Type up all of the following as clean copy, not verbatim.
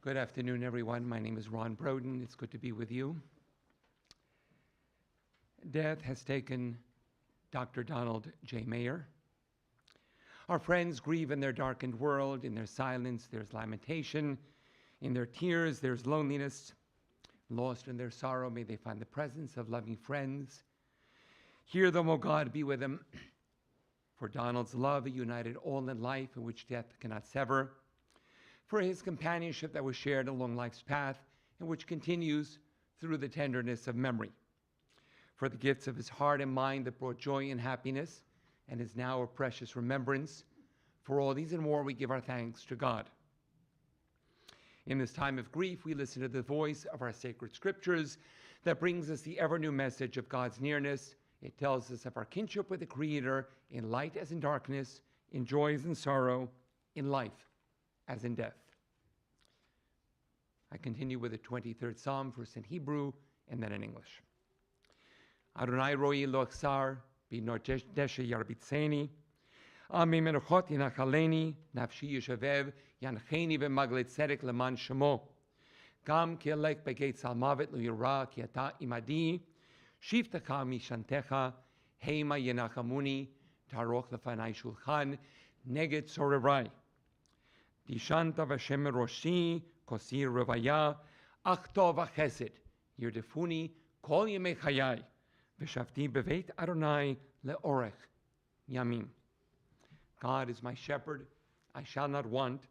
Good afternoon, everyone. My name is Ron Broden. It's good to be with you. Death has taken Dr. Donald J. Mayer. Our friends grieve in their darkened world. In their silence, there's lamentation. In their tears, there's loneliness. Lost in their sorrow, may they find the presence of loving friends. Hear them, O God, be with them. For Donald's love, united all in life, in which death cannot sever. For his companionship that was shared along life's path, and which continues through the tenderness of memory. For the gifts of his heart and mind that brought joy and happiness, and is now a precious remembrance. For all these and more, we give our thanks to God. In this time of grief, we listen to the voice of our sacred scriptures that brings us the ever-new message of God's nearness. It tells us of our kinship with the Creator in light as in darkness, in joy as in sorrow, in life as in death. I continue with the 23rd Psalm, first in Hebrew and then in English. Adonai roi lo achsar, b'no deshe yarbitzeni, ami menachot yinachaleni, nafshi yishavev, yancheni v'maglet tzedek leman shemo. Gam ki elek begeit salmavet lo yira, ki ata imadi, shivtecha mishantecha, heima yenachamuni, taroch lefanai shulchan, neged sorerai. Dishanta v'shem roshi, kosir revaya, achto v'chesed, yirdefuni, kol yemei chayai, v'shavti beveit Adonai le'orech yamim. God is my shepherd, I shall not want.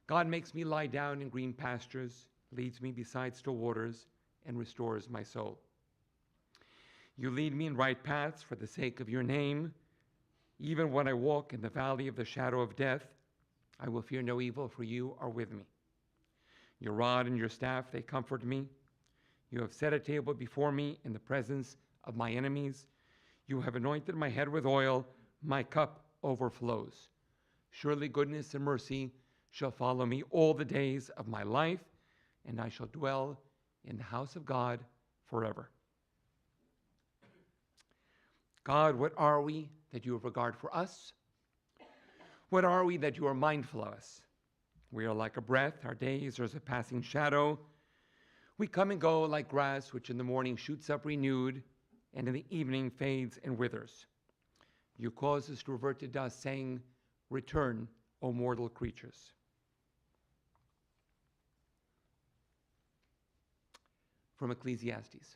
God makes me lie down in green pastures, leads me beside still waters, and restores my soul. You lead me in right paths for the sake of your name. Even when I walk in the valley of the shadow of death, I will fear no evil, for you are with me. Your rod and your staff, they comfort me. You have set a table before me in the presence of my enemies. You have anointed my head with oil, my cup overflows. Surely goodness and mercy shall follow me all the days of my life, and I shall dwell in the house of God forever. God, what are we that you have regard for us? What are we that you are mindful of us? We are like a breath, our days are as a passing shadow. We come and go like grass, which in the morning shoots up renewed, and in the evening fades and withers. You cause us to revert to dust, saying, return, O mortal creatures. From Ecclesiastes.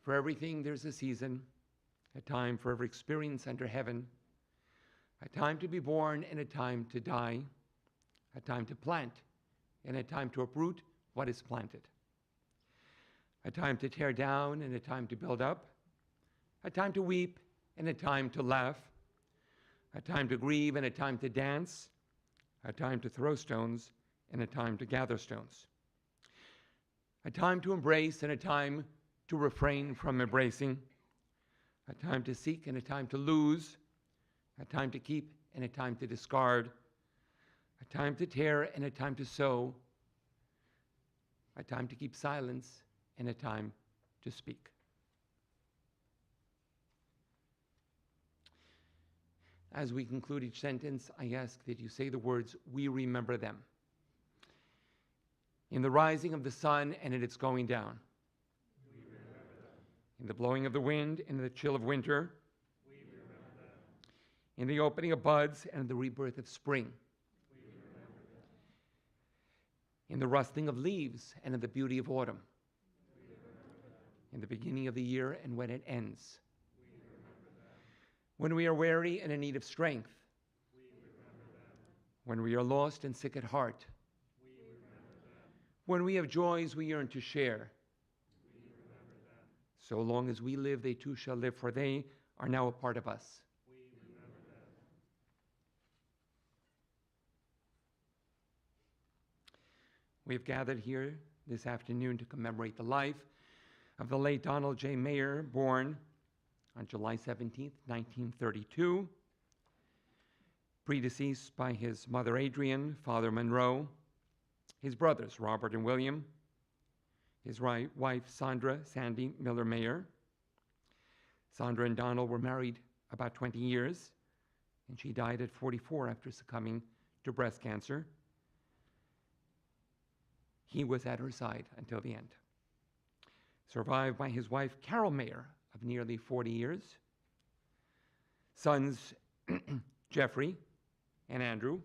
For everything there's a season, a time for every experience under heaven, a time to be born and a time to die, a time to plant and a time to uproot what is planted, a time to tear down and a time to build up, a time to weep and a time to laugh, a time to grieve and a time to dance, a time to throw stones and a time to gather stones, a time to embrace and a time to refrain from embracing, a time to seek and a time to lose, a time to keep and a time to discard, a time to tear and a time to sow, a time to keep silence and a time to speak. As we conclude each sentence, I ask that you say the words, we remember them. In the rising of the sun and in its going down. We remember them. In the blowing of the wind and in the chill of winter. We remember them. In the opening of buds and the rebirth of spring. We remember them. In the rustling of leaves and in the beauty of autumn. We remember them. In the beginning of the year and when it ends. When we are weary and in need of strength. We remember them. When we are lost and sick at heart. We remember them. When we have joys we yearn to share. We remember them. So long as we live, they too shall live, for they are now a part of us. We have gathered here this afternoon to commemorate the life of the late Donald J. Mayer, born on July 17, 1932, predeceased by his mother Adrian, father Monroe, his brothers Robert and William, his wife Sandra Sandy Miller Mayer. Sandra and Donald were married about 20 years, and she died at 44 after succumbing to breast cancer. He was at her side until the end. Survived by his wife Carol Mayer of nearly 40 years, sons Jeffrey and Andrew,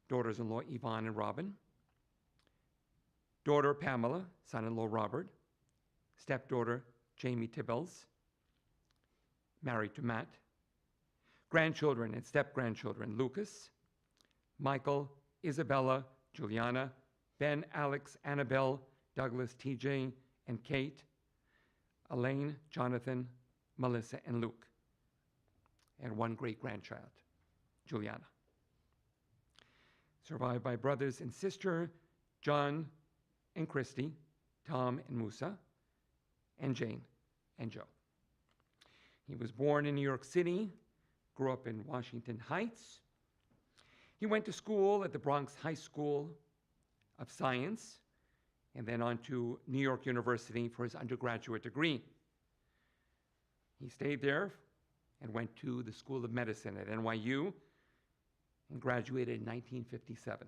daughters-in-law Yvonne and Robin, daughter Pamela, son-in-law Robert, stepdaughter Jamie Tibbles, married to Matt, grandchildren and step-grandchildren Lucas, Michael, Isabella, Juliana, Ben, Alex, Annabelle, Douglas, TJ, and Kate, Elaine, Jonathan, Melissa, and Luke, and one great-grandchild, Juliana. Survived by brothers and sister, John and Christy, Tom and Musa, and Jane and Joe. He was born in New York City, grew up in Washington Heights. He went to school at the Bronx High School of Science, and then on to New York University for his undergraduate degree. He stayed there and went to the School of Medicine at NYU and graduated in 1957.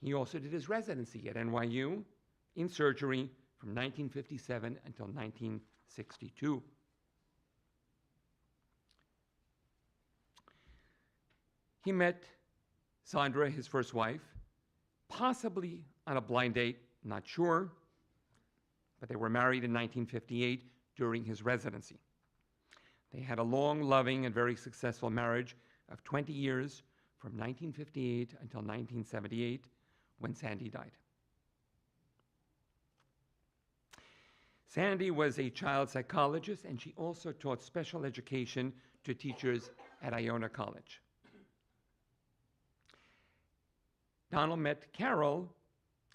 He also did his residency at NYU in surgery from 1957 until 1962. He met Sandra, his first wife, possibly on a blind date, not sure, but they were married in 1958 during his residency. They had a long, loving, and very successful marriage of 20 years from 1958 until 1978, when Sandy died. Sandy was a child psychologist, and she also taught special education to teachers at Iona College. Donald met Carol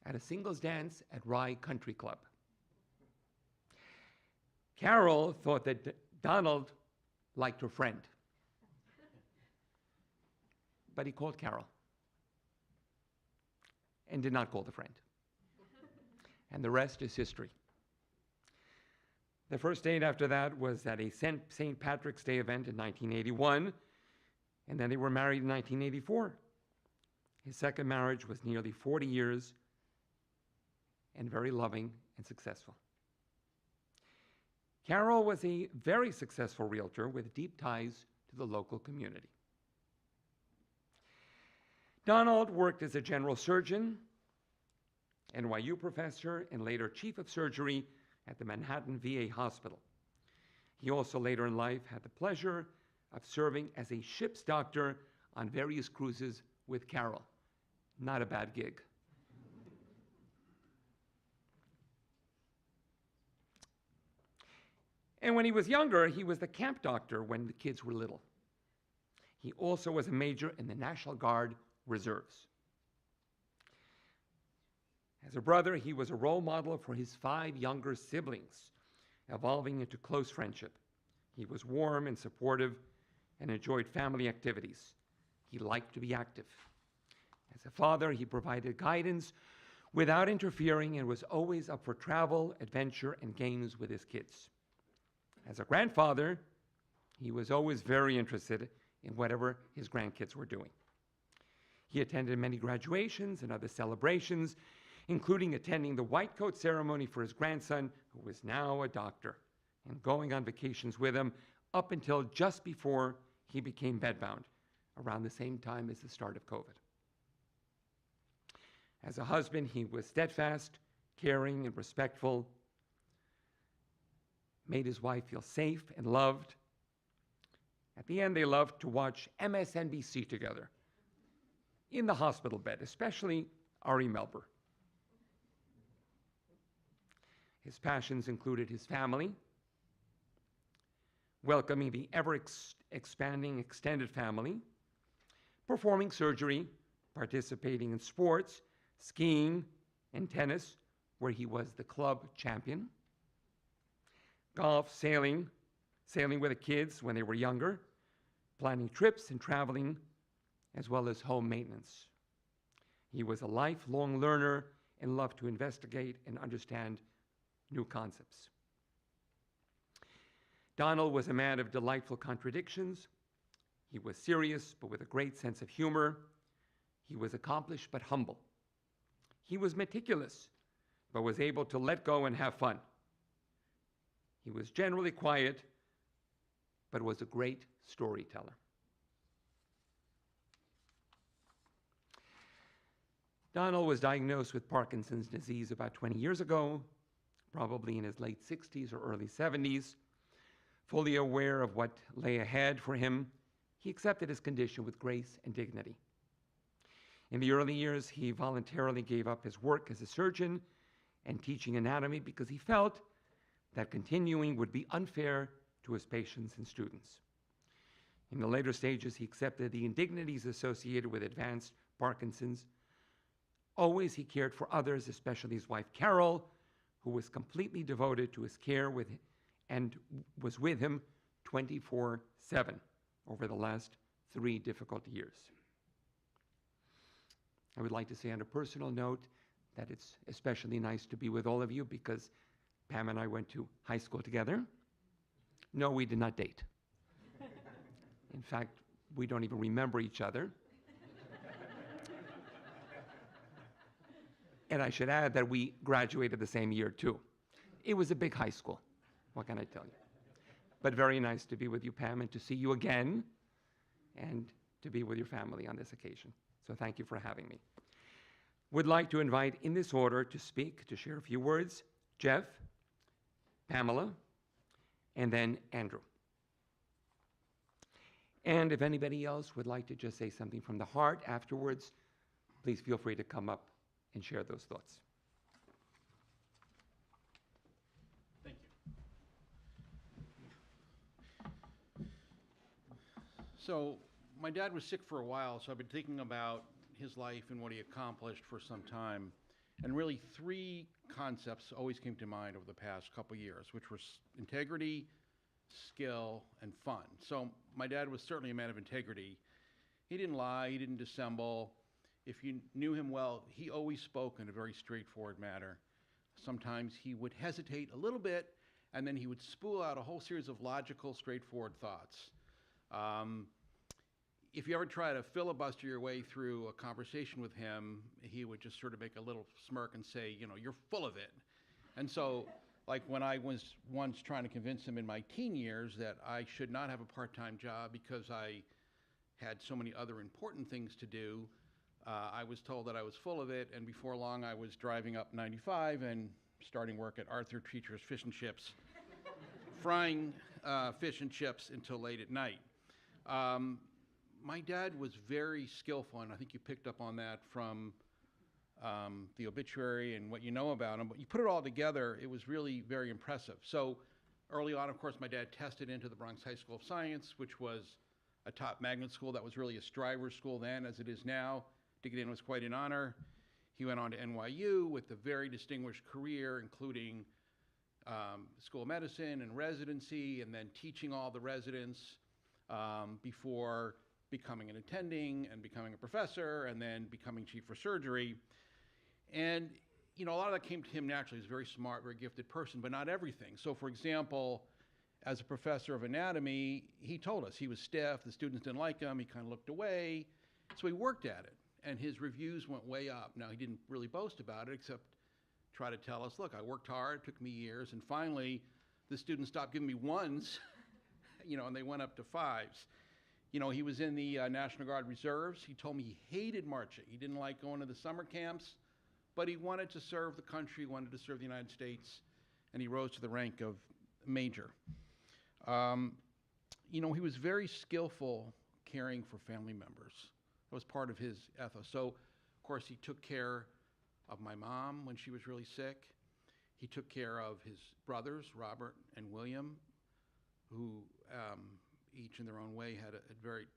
at a singles dance at Rye Country Club. Carol thought that Donald liked her friend, but he called Carol and did not call the friend. And the rest is history. The first date after that was at a St. Patrick's Day event in 1981, and then they were married in 1984. His second marriage was nearly 40 years and very loving and successful. Carol was a very successful realtor with deep ties to the local community. Donald worked as a general surgeon, NYU professor, and later chief of surgery at the Manhattan VA Hospital. He also later in life had the pleasure of serving as a ship's doctor on various cruises with Carol. Not a bad gig. And when he was younger, he was the camp doctor when the kids were little. He also was a major in the National Guard Reserves. As a brother, he was a role model for his 5 younger siblings, evolving into close friendship. He was warm and supportive and enjoyed family activities. He liked to be active. As a father, he provided guidance without interfering and was always up for travel, adventure, and games with his kids. As a grandfather, he was always very interested in whatever his grandkids were doing. He attended many graduations and other celebrations, including attending the white coat ceremony for his grandson, who was now a doctor, and going on vacations with him up until just before he became bedbound, around the same time as the start of COVID. As a husband, he was steadfast, caring, and respectful, made his wife feel safe and loved. At the end, they loved to watch MSNBC together in the hospital bed, especially Ari Melber. His passions included his family, welcoming the ever-expanding extended family, performing surgery, participating in sports, skiing, and tennis, where he was the club champion, golf, sailing with the kids when they were younger, planning trips and traveling, as well as home maintenance. He was a lifelong learner and loved to investigate and understand new concepts. Donald was a man of delightful contradictions. He was serious, but with a great sense of humor. He was accomplished, but humble. He was meticulous, but was able to let go and have fun. He was generally quiet, but was a great storyteller. Donald was diagnosed with Parkinson's disease about 20 years ago, probably in his late 60s or early 70s. Fully aware of what lay ahead for him, he accepted his condition with grace and dignity. In the early years, he voluntarily gave up his work as a surgeon and teaching anatomy because he felt that continuing would be unfair to his patients and students. In the later stages, he accepted the indignities associated with advanced Parkinson's. Always he cared for others, especially his wife Carol, who was completely devoted to his care and was with him 24/7 over the last 3 difficult years. I would like to say on a personal note that it's especially nice to be with all of you because Pam and I went to high school together. No, we did not date. In fact, we don't even remember each other. And I should add that we graduated the same year too. It was a big high school, what can I tell you? But very nice to be with you, Pam, and to see you again, and to be with your family on this occasion. So thank you for having me. Would like to invite in this order to speak, to share a few words, Jeff, Pamela, and then Andrew. And if anybody else would like to just say something from the heart afterwards, please feel free to come up and share those thoughts. Thank you. So my dad was sick for a while, so I've been thinking about his life and what he accomplished for some time. And really 3 concepts always came to mind over the past couple years, which were integrity, skill, and fun. So my dad was certainly a man of integrity. He didn't lie, he didn't dissemble. If you knew him well, he always spoke in a very straightforward manner. Sometimes he would hesitate a little bit, and then he would spool out a whole series of logical, straightforward thoughts. If you ever try to filibuster your way through a conversation with him, he would just sort of make a little smirk and say, you know, you're full of it. And so, like when I was once trying to convince him in my teen years that I should not have a part-time job because I had so many other important things to do, I was told that I was full of it, and before long I was driving up 95 and starting work at Arthur Treacher's Fish and Chips, frying fish and chips until late at night. My dad was very skillful, and I think you picked up on that from the obituary and what you know about him, but you put it all together, it was really very impressive. So early on, of course, my dad tested into the Bronx High School of Science, which was a top magnet school that was really a striver school then, as it is now. To get in was quite an honor. He went on to NYU with a very distinguished career, including School of Medicine and residency, and then teaching all the residents before becoming an attending and becoming a professor and then becoming chief for surgery. And you know, a lot of that came to him naturally. He's a very smart, very gifted person, but not everything. So for example, as a professor of anatomy, he told us he was stiff, the students didn't like him, he kind of looked away. So he worked at it, and his reviews went way up. Now, he didn't really boast about it, except try to tell us, look, I worked hard, it took me years, and finally, the students stopped giving me 1s, you know, and they went up to 5s. You know, he was in the National Guard Reserves. He told me he hated marching. He didn't like going to the summer camps, but he wanted to serve the country, wanted to serve the United States, and he rose to the rank of major. You know, he was very skillful caring for family members. That was part of his ethos. So, of course, he took care of my mom when she was really sick. He took care of his brothers, Robert and William, who each in their own way had very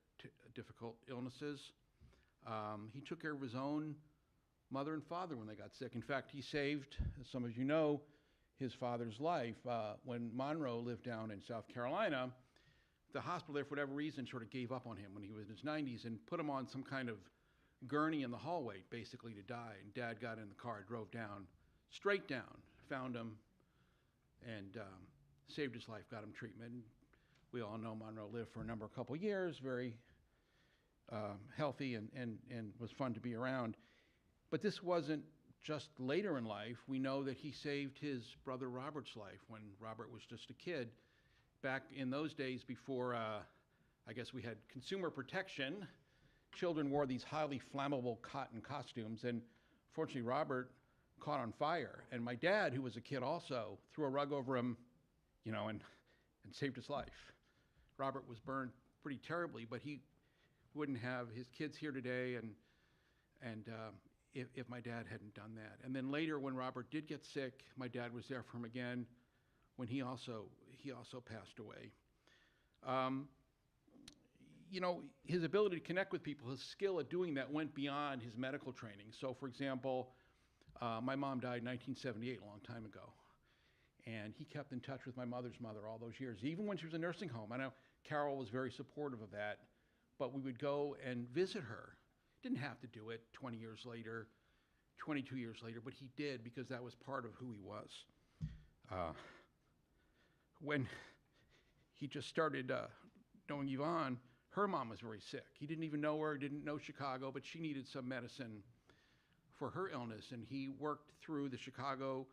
difficult illnesses. He took care of his own mother and father when they got sick. In fact, he saved, as some of you know, his father's life. When Monroe lived down in South Carolina, the hospital there, for whatever reason, sort of gave up on him when he was in his 90s and put him on some kind of gurney in the hallway, basically to die. And Dad got in the car, drove down, straight down, found him, and saved his life, got him treatment. We all know Monroe lived for a couple years, very healthy and was fun to be around. But this wasn't just later in life. We know that he saved his brother Robert's life when Robert was just a kid. Back in those days before, I guess we had consumer protection, children wore these highly flammable cotton costumes, and fortunately Robert caught on fire. And my dad, who was a kid also, threw a rug over him, and saved his life. Robert was burned pretty terribly, but he wouldn't have his kids here today and if my dad hadn't done that. And then later, when Robert did get sick, my dad was there for him again when he also passed away. His ability to connect with people, his skill at doing that went beyond his medical training. So for example, my mom died in 1978, a long time ago. And he kept in touch with my mother's mother all those years, even when she was in a nursing home. I know Carol was very supportive of that, but we would go and visit her. Didn't have to do it 20 years later, 22 years later, but he did because that was part of who he was. When he just started knowing Yvonne, her mom was very sick. He didn't even know her, didn't know Chicago, but she needed some medicine for her illness, and he worked through the Chicago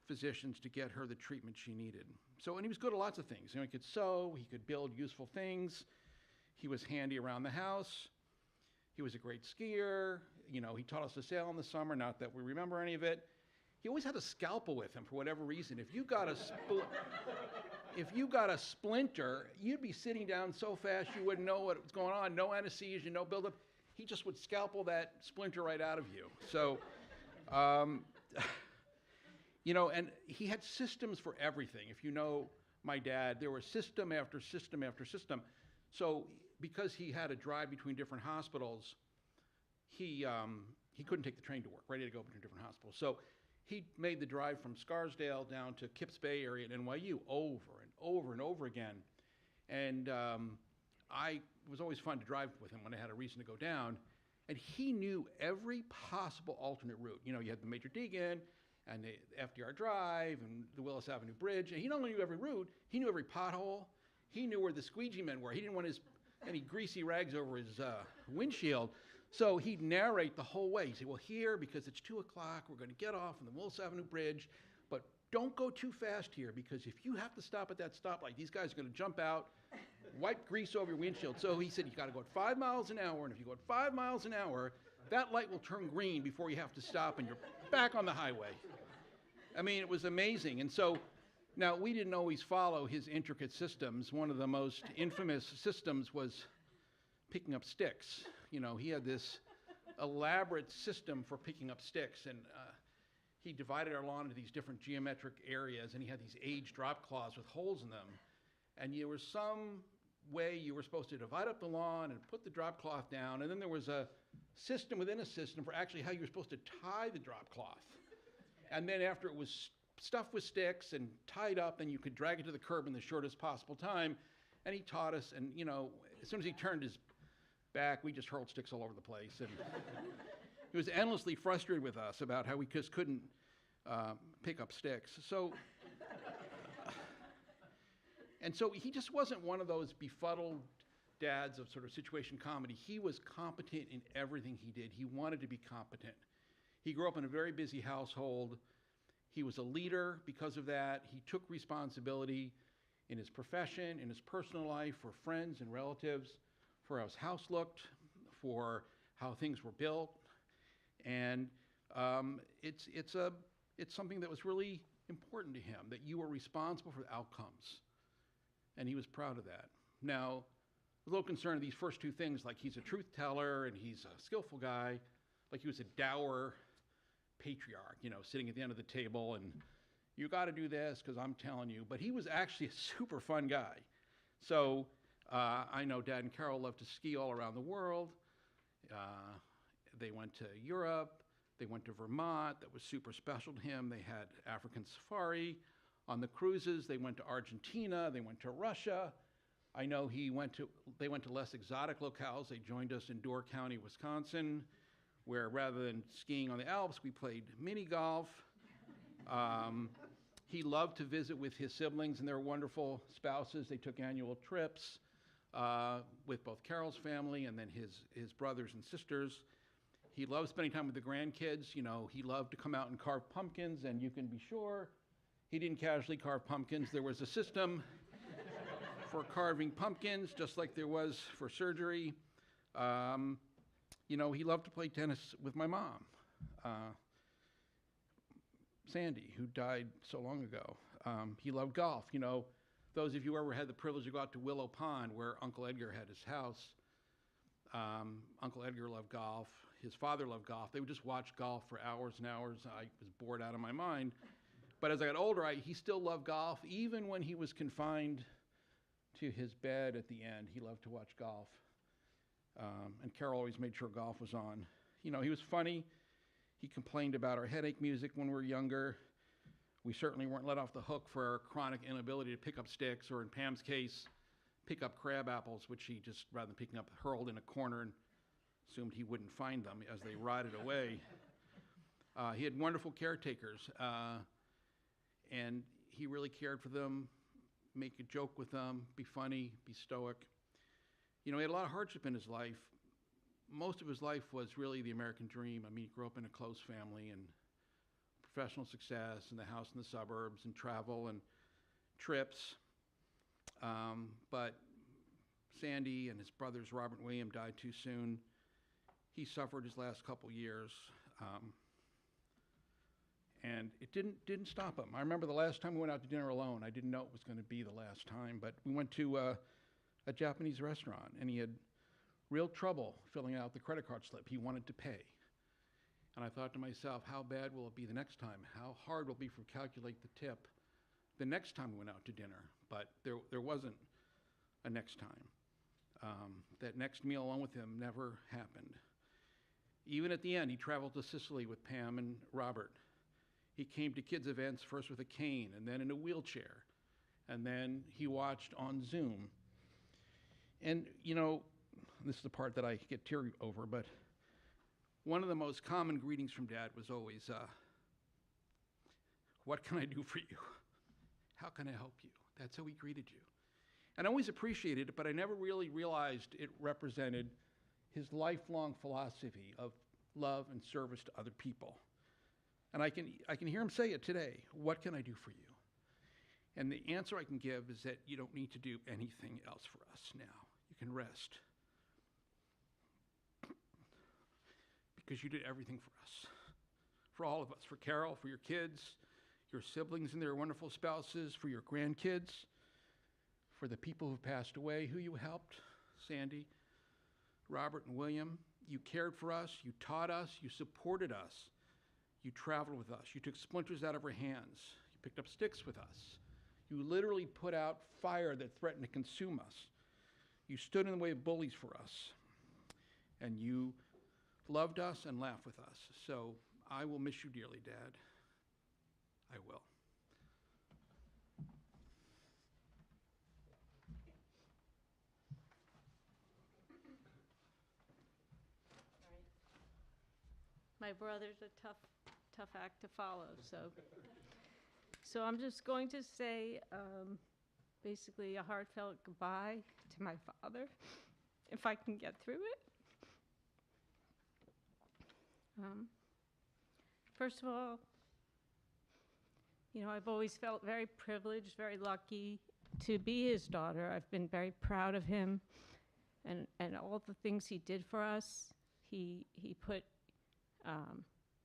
physicians to get her the treatment she needed. So, and he was good at lots of things. He could sew, he could build useful things, he was handy around the house, he was a great skier, he taught us to sail in the summer, not that we remember any of it. He always had a scalpel with him for whatever reason. If you got a splinter, you'd be sitting down so fast you wouldn't know what was going on, no anesthesia, no buildup. He just would scalpel that splinter right out of you. So, and he had systems for everything. If you know my dad, there was system after system after system. So because he had to drive between different hospitals, he couldn't take the train to work, ready to go between different hospitals. So he made the drive from Scarsdale down to Kips Bay area at NYU over and over and over again. And it was always fun to drive with him when I had a reason to go down. And he knew every possible alternate route. You had the Major Deegan and the FDR Drive and the Willis Avenue Bridge. And he not only knew every route, he knew every pothole. He knew where the squeegee men were. He didn't want any greasy rags over his windshield. So he'd narrate the whole way. He'd say, well, here, because it's 2 o'clock, we're going to get off on the Willis Avenue Bridge, but don't go too fast here, because if you have to stop at that stoplight, these guys are going to jump out, wipe grease over your windshield. So he said, you got to go at 5 miles an hour, and if you go at 5 miles an hour, that light will turn green before you have to stop, and you're back on the highway. I mean, it was amazing. And so now we didn't always follow his intricate systems. One of the most infamous systems was picking up sticks. He had this elaborate system for picking up sticks, and he divided our lawn into these different geometric areas, and he had these age drop cloths with holes in them. And there was some way you were supposed to divide up the lawn and put the drop cloth down, and then there was a system within a system for actually how you were supposed to tie the drop cloth. And then after it was stuffed with sticks and tied up, then you could drag it to the curb in the shortest possible time. And he taught us, and as soon as he turned his back, we just hurled sticks all over the place. And he was endlessly frustrated with us about how we just couldn't pick up sticks. So he just wasn't one of those befuddled dads of sort of situation comedy. He was competent in everything he did. He wanted to be competent. He grew up in a very busy household. He was a leader because of that. He took responsibility in his profession, in his personal life, for friends and relatives, for how his house looked, for how things were built. And it's something that was really important to him, that you were responsible for the outcomes. And he was proud of that. Now, I was a little concerned of these first two things, like he's a truth teller and he's a skillful guy, like he was a dour patriarch, sitting at the end of the table and, you got to do this because I'm telling you. But he was actually a super fun guy. So I know Dad and Carol love to ski all around the world. They went to Europe. They went to Vermont. That was super special to him. They had African safari. On the cruises, they went to Argentina. They went to Russia. I know they went to less exotic locales. They joined us in Door County, Wisconsin, where rather than skiing on the Alps, we played mini golf. He loved to visit with his siblings and their wonderful spouses. They took annual trips with both Carol's family and then his brothers and sisters. He loved spending time with the grandkids. You know, he loved to come out and carve pumpkins, and you can be sure he didn't casually carve pumpkins. There was a system for carving pumpkins, just like there was for surgery. You know, he loved to play tennis with my mom, Sandy, who died so long ago. He loved golf. You know, those of you who ever had the privilege to go out to Willow Pond, where Uncle Edgar had his house, Uncle Edgar loved golf. His father loved golf. They would just watch golf for hours and hours. I was bored out of my mind. But as I got older, he still loved golf. Even when he was confined to his bed at the end, he loved to watch golf. And Carol always made sure golf was on. You know, he was funny. He complained about our headache music when we were younger. We certainly weren't let off the hook for our chronic inability to pick up sticks, or in Pam's case, pick up crab apples, which he just, rather than picking up, hurled in a corner and assumed he wouldn't find them as they rotted away. He had wonderful caretakers, and he really cared for them, make a joke with them, be funny, be stoic. You know, he had a lot of hardship in his life. Most of his life was really the American dream. I mean, he grew up in a close family and professional success and the house in the suburbs and travel and trips. But Sandy and his brothers, Robert and William, died too soon. He suffered his last couple years. And it didn't stop him. I remember the last time we went out to dinner alone, I didn't know it was going to be the last time, but we went to a Japanese restaurant, and he had real trouble filling out the credit card slip. He wanted to pay. And I thought to myself, how bad will it be the next time? How hard will it be to calculate the tip the next time we went out to dinner? But there wasn't a next time. That next meal alone with him never happened. Even at the end, he traveled to Sicily with Pam and Robert. He came to kids' events first with a cane and then in a wheelchair. And then he watched on Zoom. And, you know, this is the part that I get teary over, but one of the most common greetings from Dad was always, what can I do for you? How can I help you? That's how he greeted you. And I always appreciated it, but I never really realized it represented his lifelong philosophy of love and service to other people. And I can hear him say it today. What can I do for you? And the answer I can give is that you don't need to do anything else for us now. You can rest. Because you did everything for us. For all of us. For Carol, for your kids, your siblings and their wonderful spouses, for your grandkids, for the people who passed away, who you helped, Sandy, Robert, and William. You cared for us. You taught us. You supported us. You traveled with us. You took splinters out of our hands. You picked up sticks with us. You literally put out fire that threatened to consume us. You stood in the way of bullies for us. And you loved us and laughed with us. So I will miss you dearly, Dad. I will. My brother's a tough act to follow, so I'm just going to say basically a heartfelt goodbye to my father, if I can get through it. First of all, you know, I've always felt very privileged, very lucky to be his daughter. I've been very proud of him and all the things he did for us. He put,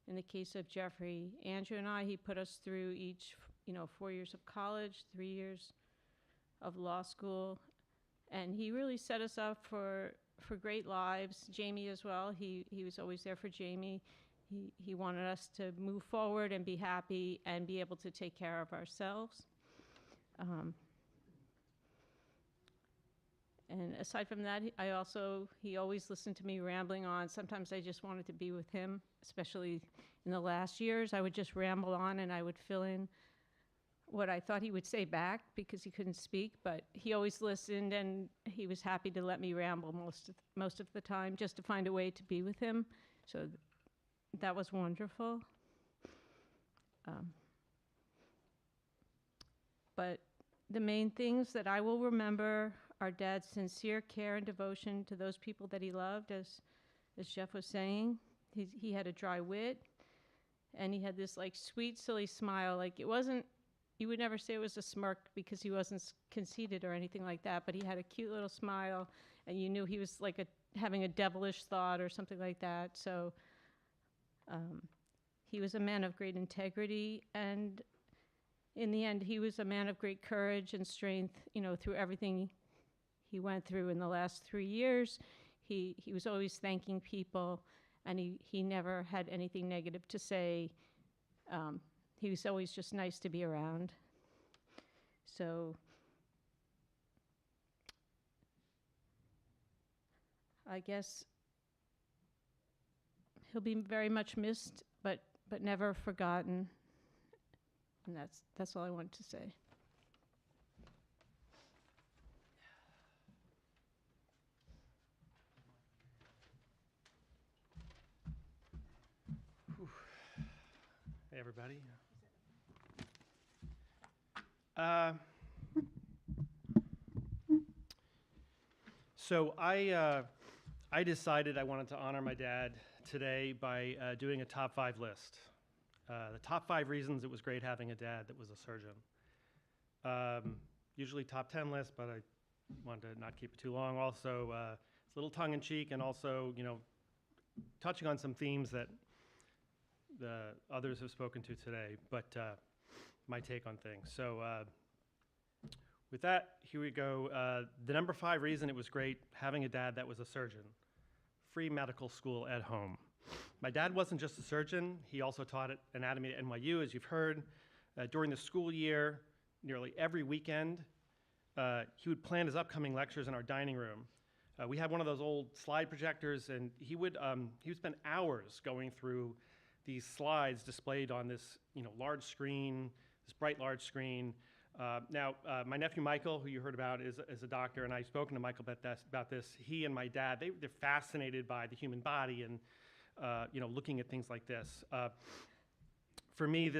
in the case of Jeffrey, Andrew and I, he put us through each, 4 years of college, 3 years of law school, and he really set us up for great lives. Jamie as well, he was always there for Jamie. he wanted us to move forward and be happy and be able to take care of ourselves. And aside from that, he always listened to me rambling on. Sometimes I just wanted to be with him, especially in the last years. I would just ramble on and I would fill in what I thought he would say back because he couldn't speak, but he always listened and he was happy to let me ramble most of the time just to find a way to be with him. So that was wonderful. But the main things that I will remember are Dad's sincere care and devotion to those people that he loved, as Jeff was saying. He had a dry wit, and he had this like sweet, silly smile. Like it wasn't, you would never say it was a smirk because he wasn't conceited or anything like that, but he had a cute little smile, and you knew he was like having a devilish thought or something like that. So he was a man of great integrity, and in the end, he was a man of great courage and strength, through everything he went through in the last 3 years. He was always thanking people, and he never had anything negative to say. He was always just nice to be around. So I guess he'll be very much missed, but never forgotten. And that's all I wanted to say. Hey, everybody. So I decided I wanted to honor my dad today by doing a top 5 list. The top 5 reasons it was great having a dad that was a surgeon. Usually top 10 list, but I wanted to not keep it too long. Also, it's a little tongue-in-cheek, and also, touching on some themes that the others have spoken to today, but my take on things. So with that, here we go. The number 5 reason it was great having a dad that was a surgeon: free medical school at home. My dad wasn't just a surgeon, he also taught anatomy at NYU, as you've heard. During the school year, nearly every weekend, he would plan his upcoming lectures in our dining room. We had one of those old slide projectors, and he would spend hours going through these slides displayed on this large screen, this bright large screen. Now, my nephew Michael, who you heard about, is a doctor, and I've spoken to Michael about this. He and my dad, they're fascinated by the human body and looking at things like this. For me,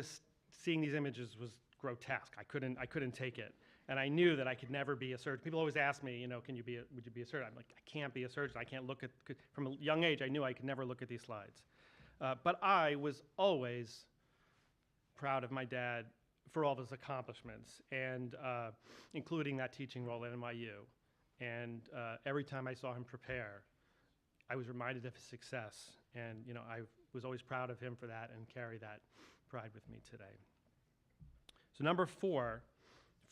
seeing these images was grotesque. I couldn't take it, and I knew that I could never be a surgeon. People always ask me, would you be a surgeon? I'm like, I can't be a surgeon. I can't look at. From a young age, I knew I could never look at these slides. But I was always proud of my dad for all of his accomplishments, and including that teaching role at NYU. And every time I saw him prepare, I was reminded of his success, and I was always proud of him for that and carry that pride with me today. So number 4,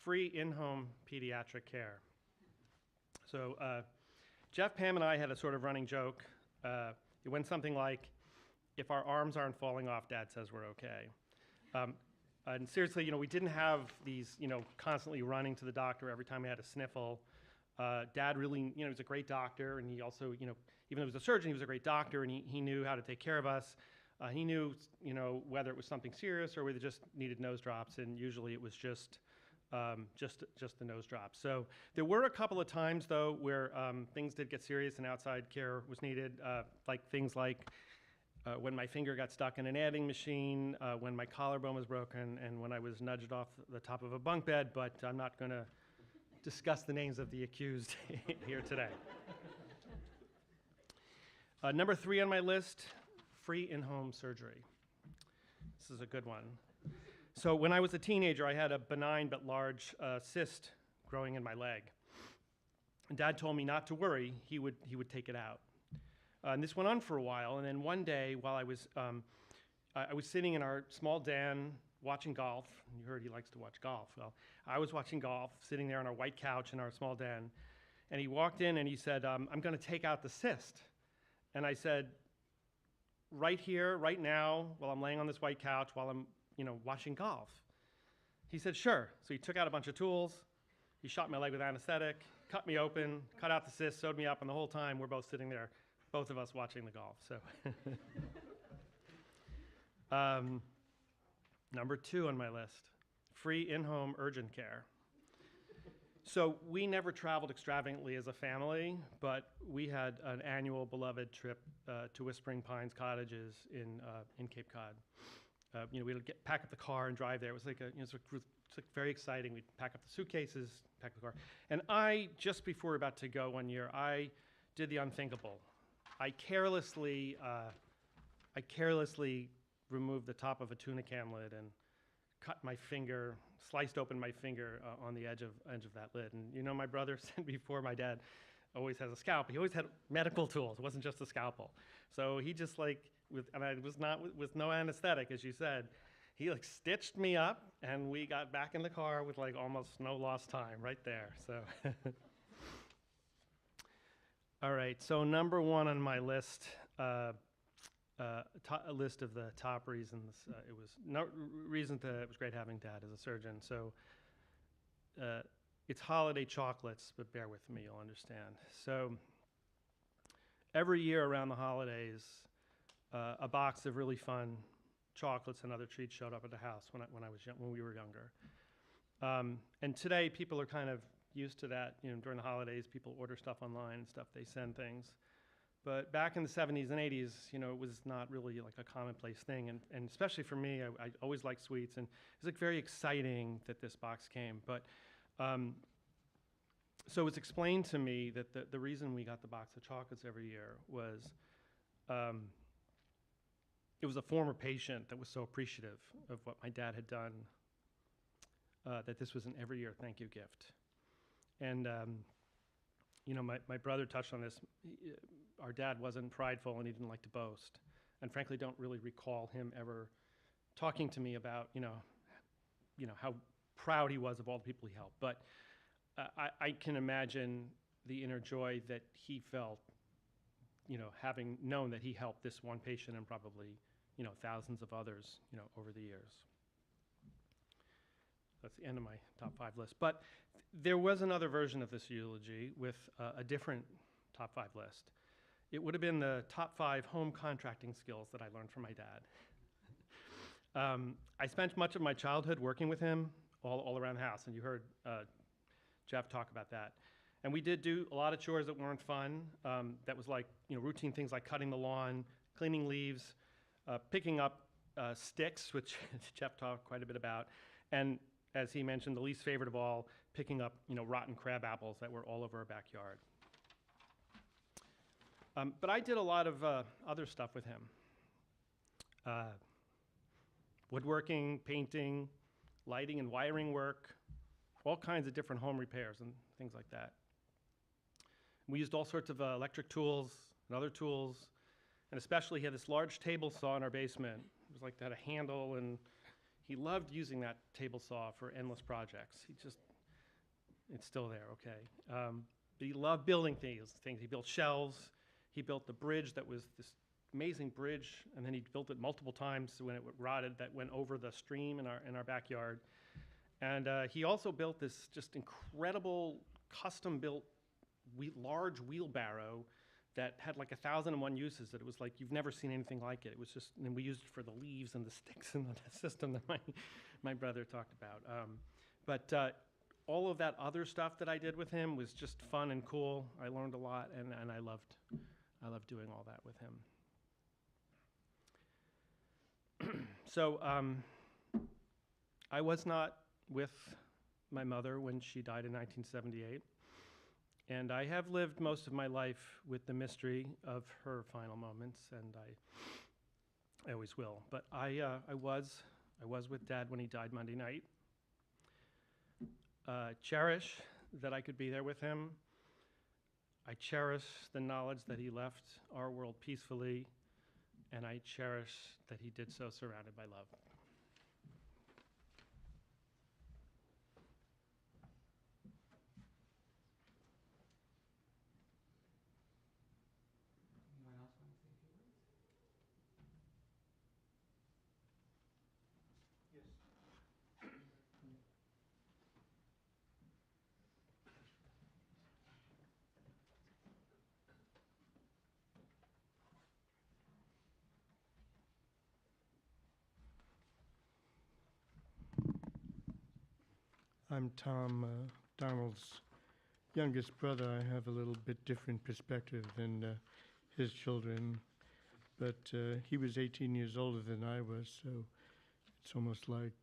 free in-home pediatric care. So Jeff, Pam, and I had a sort of running joke. It went something like, if our arms aren't falling off, Dad says we're okay. And seriously, we didn't have these, constantly running to the doctor every time we had a sniffle. Dad really, was a great doctor, and he also, even though he was a surgeon, he was a great doctor, and he knew how to take care of us. He knew, whether it was something serious or whether it just needed nose drops, and usually it was just the nose drops. So there were a couple of times, though, where things did get serious and outside care was needed, things like when my finger got stuck in an adding machine, when my collarbone was broken, and when I was nudged off the top of a bunk bed, but I'm not going to discuss the names of the accused here today. Number 3 on my list, free in-home surgery. This is a good one. So when I was a teenager, I had a benign but large cyst growing in my leg. And Dad told me not to worry, he would take it out. And this went on for a while, and then one day while I was sitting in our small den watching golf. You heard he likes to watch golf. Well, I was watching golf, sitting there on our white couch in our small den, and he walked in and he said, I'm going to take out the cyst. And I said, right here, right now, while I'm laying on this white couch, while I'm, watching golf? He said, sure. So he took out a bunch of tools. He shot my leg with anesthetic, cut me open, cut out the cyst, sewed me up, and the whole time we're both sitting there, both of us watching the golf. So, number 2 on my list, free in-home urgent care. So we never traveled extravagantly as a family, but we had an annual beloved trip to Whispering Pines Cottages in Cape Cod. We'd pack up the car and drive there. It was like it's like very exciting. We'd pack up the suitcases, pack the car. And just before we were about to go one year, I did the unthinkable. I carelessly removed the top of a tuna can lid and cut my finger, sliced open my finger on the edge of that lid. And my brother said before, my dad always has a scalpel. He always had medical tools. It wasn't just a scalpel. So he just with no anesthetic, as you said, he stitched me up, and we got back in the car with almost no lost time right there. So, all right. So number 1 on my list. A list of the top reasons. It was great having Dad as a surgeon. So it's holiday chocolates, but bear with me, you'll understand. So every year around the holidays, a box of really fun chocolates and other treats showed up at the house when we were younger. And today people are kind of used to that. During the holidays, people order stuff online and stuff. They send things. But back in the 70s and 80s, it was not really a commonplace thing. And especially for me, I always liked sweets. And it was very exciting that this box came. But so it was explained to me that the reason we got the box of chocolates every year was it was a former patient that was so appreciative of what my dad had done that this was an every year thank you gift. And my brother touched on this. Our dad wasn't prideful, and he didn't like to boast. And frankly, don't really recall him ever talking to me about, how proud he was of all the people he helped. But I can imagine the inner joy that he felt, having known that he helped this one patient and probably, thousands of others, over the years. That's the end of my top 5 list. But there was another version of this eulogy with a different top 5 list. It would have been the top 5 home contracting skills that I learned from my dad. I spent much of my childhood working with him all around the house, and you heard Jeff talk about that. And we did do a lot of chores that weren't fun. That was routine things like cutting the lawn, cleaning leaves, picking up sticks, which Jeff talked quite a bit about, and as he mentioned, the least favorite of all, picking up rotten crab apples that were all over our backyard. But I did a lot of other stuff with him. Woodworking, painting, lighting and wiring work, all kinds of different home repairs and things like that. We used all sorts of electric tools and other tools, and especially he had this large table saw in our basement. It was that had a handle, and he loved using that table saw for endless projects. It's still there, okay. But he loved building things. He built shelves. He built the bridge that was this amazing bridge, and then he built it multiple times when it rotted that went over the stream in our backyard. And he also built this just incredible custom-built large wheelbarrow that had 1,001 uses. That it was you've never seen anything like it. It was just, and we used it for the leaves and the sticks and the system that my brother talked about. But all of that other stuff that I did with him was just fun and cool. I learned a lot, and I loved doing all that with him. So I was not with my mother when she died in 1978. And I have lived most of my life with the mystery of her final moments, and I always will. But I was with Dad when he died Monday night. Cherish that I could be there with him. I cherish the knowledge that he left our world peacefully, and I cherish that he did so surrounded by love. Anyone else want to say a few words? I'm Tom, Donald's youngest brother. I have a little bit different perspective than his children, but he was 18 years older than I was, so it's almost like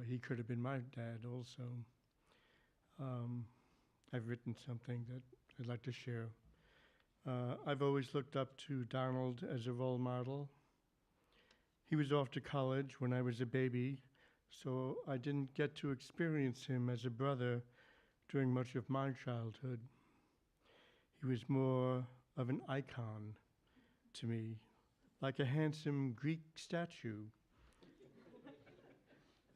he could have been my dad also. I've written something that I'd like to share. I've always looked up to Donald as a role model. He was off to college when I was a baby, so I didn't get to experience him as a brother during much of my childhood. He was more of an icon to me, like a handsome Greek statue,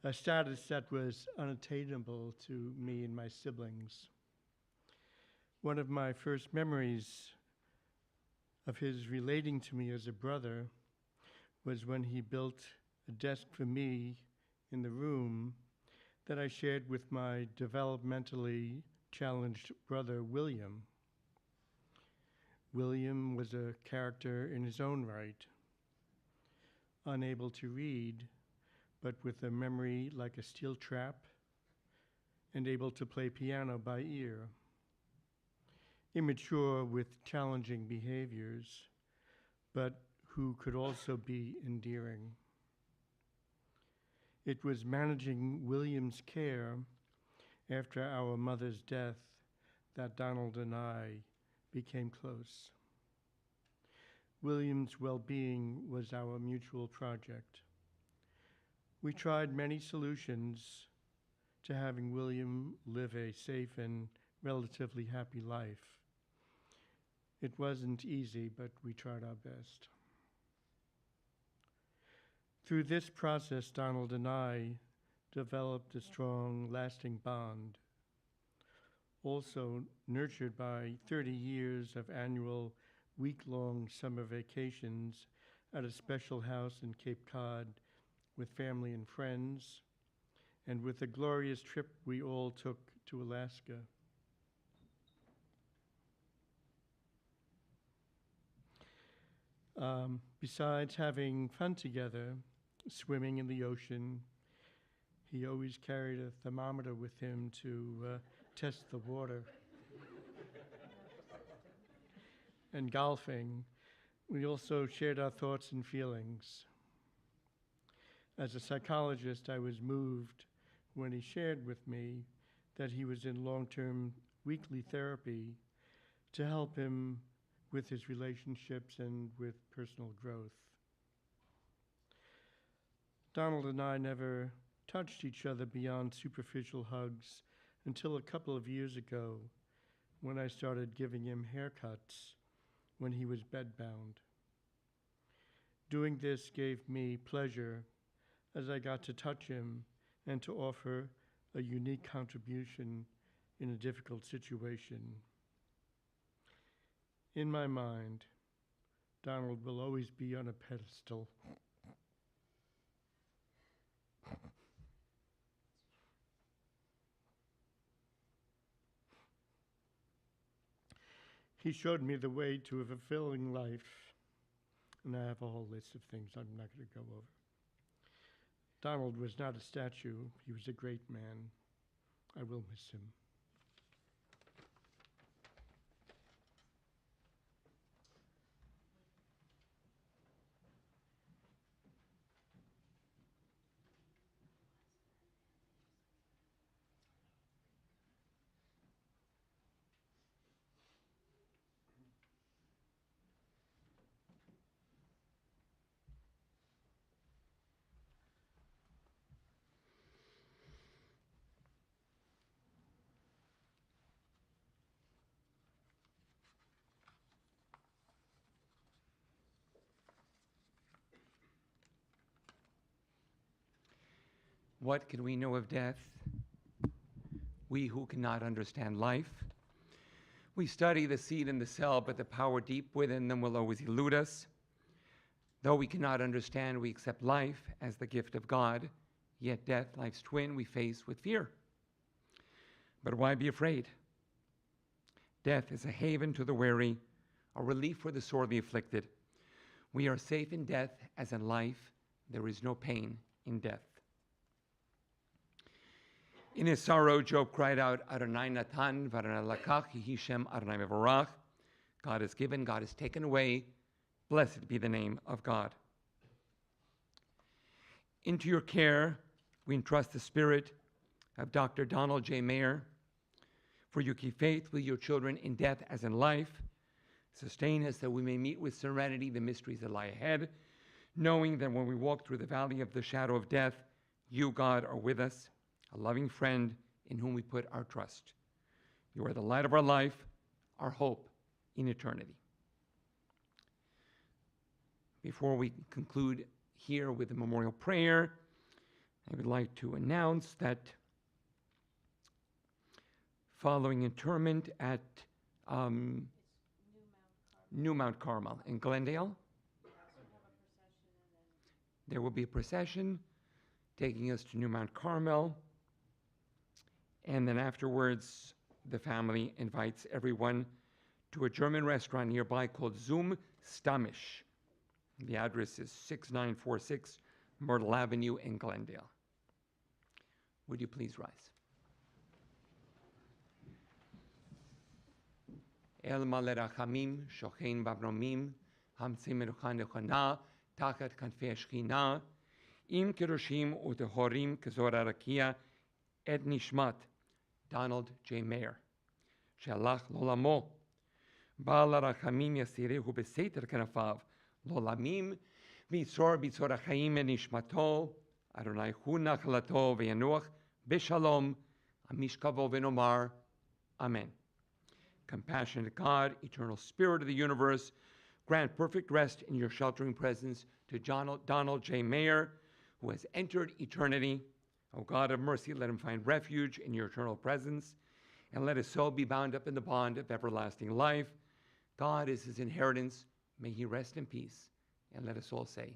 a status that was unattainable to me and my siblings. One of my first memories of his relating to me as a brother was when he built a desk for me in the room that I shared with my developmentally challenged brother, William. William was a character in his own right, unable to read, but with a memory like a steel trap and able to play piano by ear. Immature with challenging behaviors, but who could also be endearing. It was managing William's care after our mother's death that Donald and I became close. William's well-being was our mutual project. We tried many solutions to having William live a safe and relatively happy life. It wasn't easy, but we tried our best. Through this process, Donald and I developed a strong, lasting bond, also nurtured by 30 years of annual week-long summer vacations at a special house in Cape Cod with family and friends, and with a glorious trip we all took to Alaska. Besides having fun together, swimming in the ocean, he always carried a thermometer with him to test the water. And golfing, we also shared our thoughts and feelings. As a psychologist, I was moved when he shared with me that he was in long-term weekly therapy to help him with his relationships and with personal growth. Donald and I never touched each other beyond superficial hugs until a couple of years ago when I started giving him haircuts when he was bedbound. Doing this gave me pleasure as I got to touch him and to offer a unique contribution in a difficult situation. In my mind, Donald will always be on a pedestal. He showed me the way to a fulfilling life, and I have a whole list of things I'm not going to go over. Donald was not a statue. He was a great man. I will miss him. What can we know of death? We who cannot understand life. We study the seed and the cell, but the power deep within them will always elude us. Though we cannot understand, we accept life as the gift of God, yet death, life's twin, we face with fear. But why be afraid? Death is a haven to the weary, a relief for the sorely afflicted. We are safe in death as in life. There is no pain in death. In his sorrow, Job cried out, Adonai Natan, v'Adonai lakach, Yehi Shem Adonai mevorach. God has given, God has taken away. Blessed be the name of God. Into your care, we entrust the spirit of Dr. Donald J. Mayer. For you keep faith with your children in death as in life. Sustain us that we may meet with serenity the mysteries that lie ahead, knowing that when we walk through the valley of the shadow of death, you, God, are with us, a loving friend in whom we put our trust. You are the light of our life, our hope in eternity. Before we conclude here with the memorial prayer, I would like to announce that following interment at New Mount Carmel in Glendale, there will be a procession taking us to New Mount Carmel, and then afterwards the family invites everyone to a German restaurant nearby called Zum Stamisch. The address is 6946 Myrtle Avenue in Glendale. Would you please rise? El Malerachamim, Shochein Babnomim, Hamsim Menuchan Nechana, Tachat Kanfei Shechina, Im Keroshim Utehorim Kezor Arakia, Et Nishmat, Donald J. Mayer. Shalach Lolamo, Baal Arachamim Yasirehu Beseter Kanafav, Lolamim, Vitzor Achaim En Nishmato, Adonai Hu Nachalato Ve'yanuach, Beshalom, Amishkavo Venomar. Amen. Compassionate God, eternal Spirit of the universe, grant perfect rest in your sheltering presence to Donald J. Mayer, who has entered eternity. O God of mercy, let him find refuge in your eternal presence, and let his soul be bound up in the bond of everlasting life. God is his inheritance. May he rest in peace. And let us all say,